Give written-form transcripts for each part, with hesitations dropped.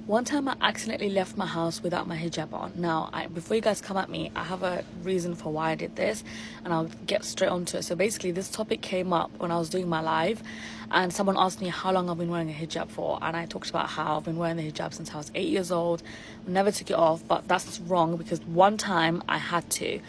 One time I accidentally left my house without my hijab on. Now, before you guys come at me, I have a reason for why I did this, and I'll get straight onto it. So basically, this topic came up when I was doing my live, and someone asked me how long I've been wearing a hijab for, and I talked about how I've been wearing the hijab since I was 8 years old. Never took it off, but that's wrong because one time I had to.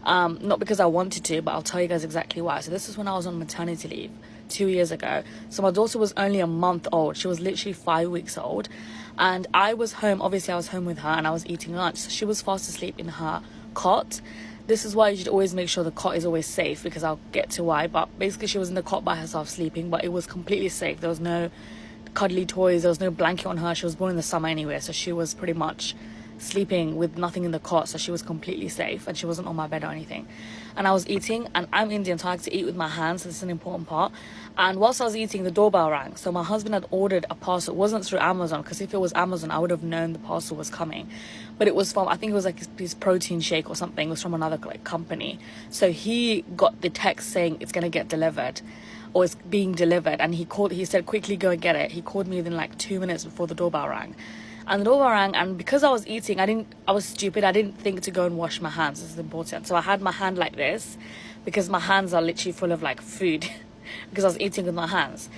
Not because I wanted to, but I'll tell you guys exactly why. So this is when I was on maternity leave 2 years ago. So my daughter was only a month old. She was literally 5 weeks old. And I was home, obviously I was home with her and I was eating lunch. So she was fast asleep in her cot. This is why you should always make sure the cot is always safe, because I'll get to why. But basically she was in the cot by herself sleeping, but it was completely safe. There was no cuddly toys, there was no blanket on her. She was born in the summer anyway, so she was pretty much sleeping with nothing in the cot, so she was completely safe and she wasn't on my bed or anything. And I was eating, and I'm Indian, so I like to eat with my hands, so this is an important part. And whilst I was eating, the doorbell rang. So my husband had ordered a parcel. It wasn't through Amazon, because if it was Amazon I would have known the parcel was coming, but it was from, I think it was like his protein shake or something. It was from another like company. So he got the text saying it's going to get delivered, or it's being delivered, and he said quickly go and get it. He called me within like 2 minutes before the doorbell rang. And the doorbell rang, and because I was eating, I was stupid. I didn't think to go and wash my hands. This is important. So I had my hand like this, because my hands are literally full of like food because I was eating with my hands.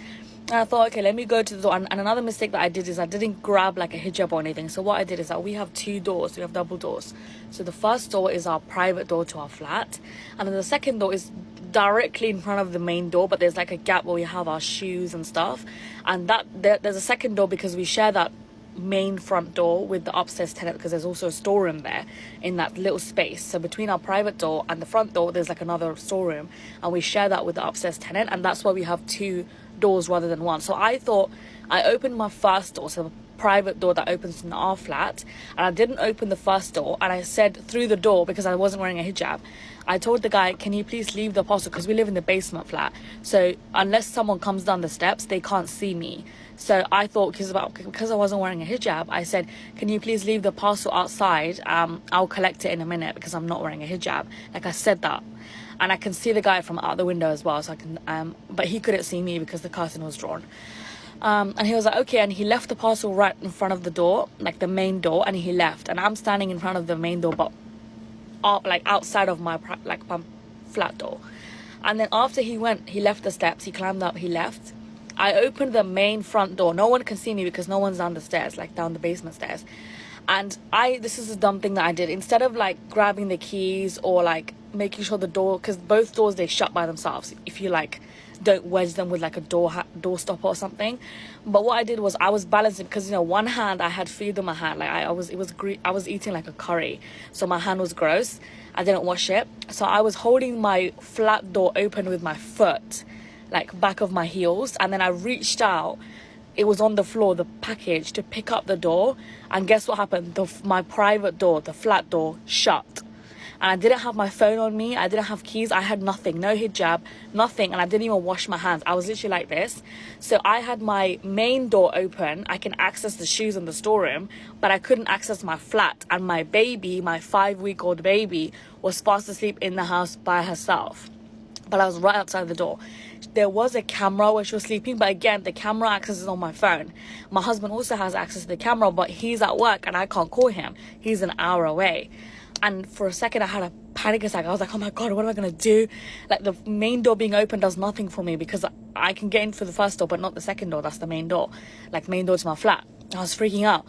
And I thought, okay, let me go to the door. And another mistake that I did is I didn't grab like a hijab or anything. So what I did is that we have 2 doors. We have double doors. So the first door is our private door to our flat. And then the second door is directly in front of the main door, but there's like a gap where we have our shoes and stuff. And there's a second door because we share that main front door with the upstairs tenant, because there's also a storeroom there in that little space. So between our private door and the front door there's like another storeroom, and we share that with the upstairs tenant, and that's why we have 2 doors rather than 1. So I thought, I opened my first door, so the private door that opens in our flat, and I didn't open the first door, and I said through the door, because I wasn't wearing a hijab, I told the guy, can you please leave the parcel, because we live in the basement flat, so unless someone comes down the steps they can't see me. So I thought, because I wasn't wearing a hijab, I said, can you please leave the parcel outside, I'll collect it in a minute because I'm not wearing a hijab. Like, I said that, and I can see the guy from out the window as well, so I can but he couldn't see me because the curtain was drawn. And he was like, okay, and he left the parcel right in front of the door, like the main door, and he left, and I'm standing in front of the main door, but like outside of my flat door. And then after he left the steps, he climbed up, he left. I opened the main front door. No one can see me because no one's down the stairs, like down the basement stairs. And this is a dumb thing that I did. Instead of like grabbing the keys or like making sure the door, because both doors, they shut by themselves if you like don't wedge them with like a door stopper or something. But what I did was I was balancing, because one hand I had food in my hand, like I was eating like a curry, so my hand was gross. I didn't wash it, so I was holding my flat door open with my foot, like back of my heels, and then I reached out, it was on the floor, the package, to pick up the door, and guess what happened? My private door, the flat door, shut. And I didn't have my phone on me, I didn't have keys, I had nothing, no hijab, nothing, and I didn't even wash my hands. I was literally like this. So I had my main door open, I can access the shoes in the storeroom, but I couldn't access my flat, and my baby, my 5-week-old baby, was fast asleep in the house by herself. But I was right outside the door. There was a camera where she was sleeping, but again, the camera access is on my phone. My husband also has access to the camera, but he's at work and I can't call him. He's an hour away. And for a second I had a panic attack. I was like, oh my god, what am I gonna do? Like, the main door being open does nothing for me, because I can get in through the first door but not the second door. That's the main door, like main door to my flat. I was freaking out.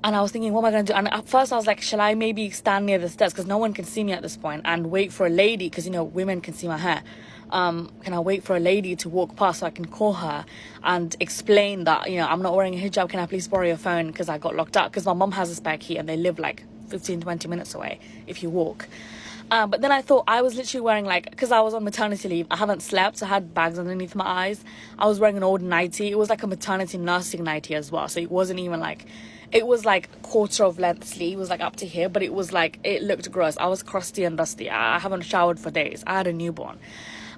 And I was thinking, what am I going to do? And at first I was like, shall I maybe stand near the stairs, because no one can see me at this point, and wait for a lady, because women can see my hair. Can I wait for a lady to walk past so I can call her and explain that, I'm not wearing a hijab, can I please borrow your phone because I got locked up? Because my mum has a spare key and they live like 15-20 minutes away if you walk. But then I thought, I was literally wearing because I was on maternity leave, I haven't slept, so I had bags underneath my eyes. I was wearing an old nightie. It was like a maternity nursing nightie as well, so it wasn't even it was like quarter of length sleeve, it was like up to here, but it was like, it looked gross. I was crusty and dusty. I haven't showered for days. I had a newborn.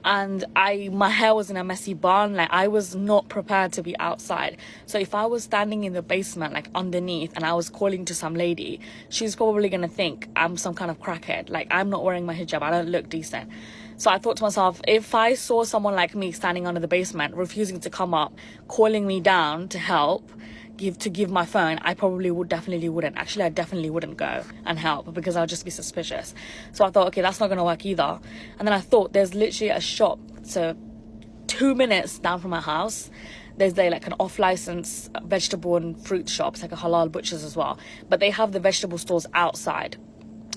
And my hair was in a messy bun. Like, I was not prepared to be outside. So if I was standing in the basement, like underneath, and I was calling to some lady, she's probably gonna think I'm some kind of crackhead. Like, I'm not wearing my hijab, I don't look decent. So I thought to myself, if I saw someone like me standing under the basement, refusing to come up, calling me down to help, give my phone, I probably definitely wouldn't. Actually, I definitely wouldn't go and help because I'll just be suspicious. So I thought, okay, that's not going to work either. And then I thought, there's literally a shop, so 2 minutes down from my house, there's like an off-license vegetable and fruit shops, like a halal butchers as well, but they have the vegetable stores outside.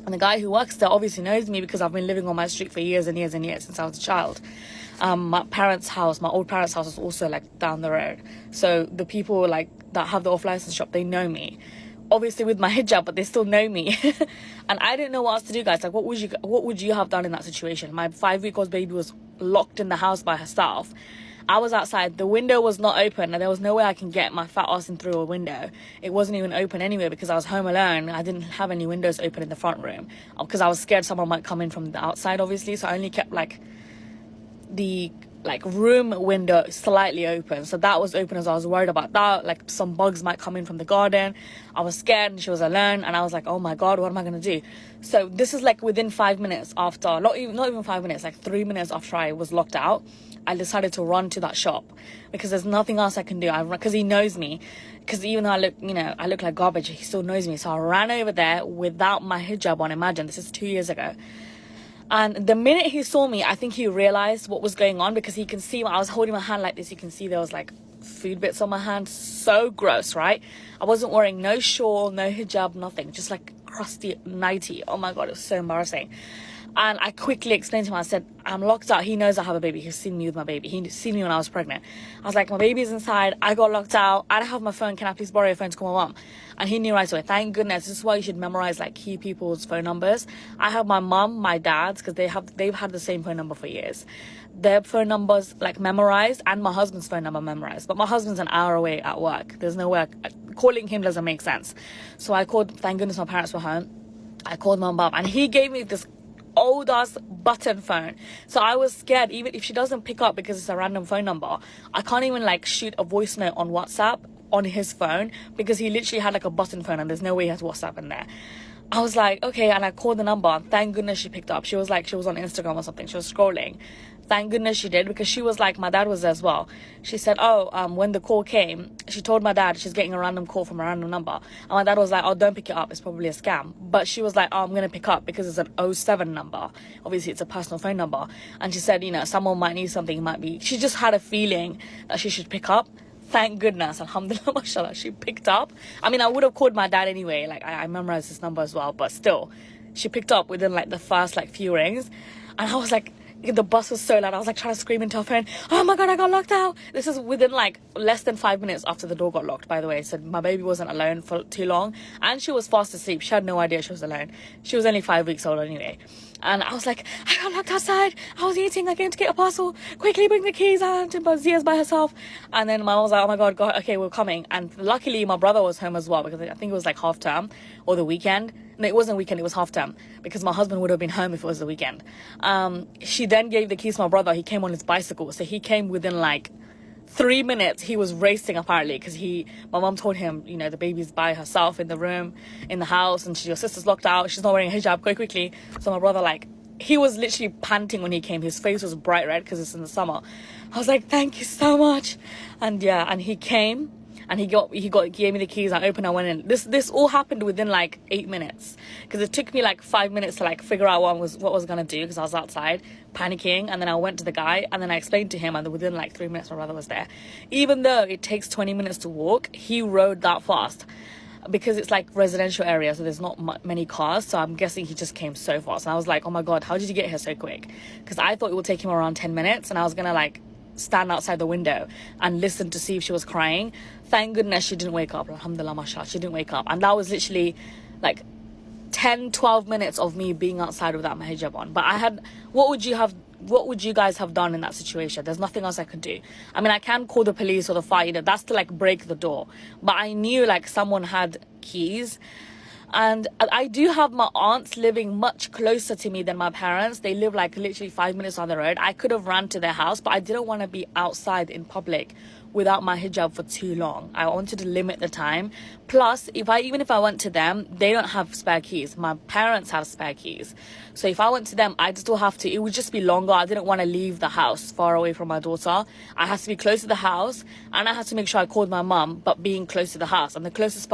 And the guy who works there obviously knows me because I've been living on my street for years and years and years since I was a child. My old parents' house is also like down the road. So the people like that have the off-license shop, they know me. Obviously with my hijab, but they still know me. And I didn't know what else to do, guys. Like, what would you have done in that situation? My 5-week-old baby was locked in the house by herself. I was outside, the window was not open, and there was no way I can get my fat ass in through a window. It wasn't even open anyway because I was home alone. I didn't have any windows open in the front room because I was scared someone might come in from the outside, obviously. So I only kept like the room window slightly open, so that was open as I was worried about that, like some bugs might come in from the garden. I was scared and she was alone, and I was like, oh my god, what am I gonna do? So this is like within 5 minutes after, not even 5 minutes, like 3 minutes after I was locked out, I decided to run to that shop because there's nothing else I can do. Because he knows me, because even though I look like garbage, he still knows me. So I ran over there without my hijab on. Imagine, this is 2 years ago. And the minute he saw me, I think he realized what was going on, because he can see I was holding my hand like this. You can see there was like food bits on my hand. So gross, right? I wasn't wearing no shawl, no hijab, nothing. Just like crusty nightie. Oh my god, it was so embarrassing. And I quickly explained to him, I said, I'm locked out. He knows I have a baby. He's seen me with my baby. He's seen me when I was pregnant. I was like, my baby's inside. I got locked out. I don't have my phone. Can I please borrow your phone to call my mom? And he knew right away. Thank goodness. This is why you should memorize like key people's phone numbers. I have my mom, my dad's, because they've had the same phone number for years. Their phone numbers like memorized, and my husband's phone number memorized. But my husband's an hour away at work. There's no way calling him doesn't make sense. So I called. Thank goodness my parents were home. I called my mom, and he gave me this old ass button phone. So I was scared, even if she doesn't pick up because it's a random phone number, I can't even like shoot a voice note on WhatsApp on his phone, because he literally had like a button phone and there's no way he has WhatsApp in there. I was like, okay, and I called the number, and thank goodness she picked up. She was on Instagram or something. She was scrolling. Thank goodness she did, because she was like, my dad was there as well. She said, when the call came, she told my dad she's getting a random call from a random number. And my dad was like, oh, don't pick it up. It's probably a scam. But she was like, oh, I'm going to pick up because it's an 07 number. Obviously, it's a personal phone number. And she said, someone might need something. It might be. She just had a feeling that she should pick up. Thank goodness, alhamdulillah, mashallah, she picked up. I mean, I would have called my dad anyway. Like, I memorized his number as well. But still, she picked up within like the first like few rings. And I was like, the bus was so loud. I was like trying to scream into her phone, oh my god, I got locked out. This is within like less than 5 minutes after the door got locked, by the way. So my baby wasn't alone for too long, and she was fast asleep. She had no idea she was alone. She was only 5 weeks old anyway. And I was like, I got locked outside. I was eating. I came to get a parcel. Quickly bring the keys. Zia's by herself. And then my mom was like, oh my god, okay, we're coming. And luckily my brother was home as well, because I think it was like half term or the weekend. No, it wasn't weekend, it was half term, because my husband would have been home if it was the weekend. She then gave the keys to my brother. He came on his bicycle. So he came within like 3 minutes. He was racing apparently, because my mom told him, the baby's by herself in the room, in the house, and your sister's locked out. She's not wearing a hijab. Go quickly. So my brother, like, he was literally panting when he came. His face was bright red because it's in the summer. I was like, thank you so much. And yeah, and he came. And he gave me the keys. I opened, I went in. This all happened within like 8 minutes, because it took me like 5 minutes to like figure out what I was gonna do, because I was outside panicking. And then I went to the guy, and then I explained to him, and within like 3 minutes my brother was there. Even though it takes 20 minutes to walk, he rode that fast, because it's like residential area, so there's not many cars. So I'm guessing he just came so fast. And I was like, oh my god, how did you get here so quick? Because I thought it would take him around 10 minutes, and I was gonna like stand outside the window and listen to see if she was crying. Thank goodness she didn't wake up. Alhamdulillah, mashallah, she didn't wake up. And that was literally like 10-12 minutes of me being outside without my hijab on. But what would you guys have done in that situation? There's nothing else I could do. I mean, I can call the police or the fire, that's to like break the door. But I knew like someone had keys. And I do have my aunts living much closer to me than my parents. They live like literally 5 minutes on the road. I could have run to their house, but I didn't want to be outside in public without my hijab for too long. I wanted to limit the time. Plus, even if I went to them, they don't have spare keys. My parents have spare keys. So if I went to them, I'd still have to, it would just be longer. I didn't want to leave the house far away from my daughter. I had to be close to the house, and I had to make sure I called my mum, but being close to the house. And the closest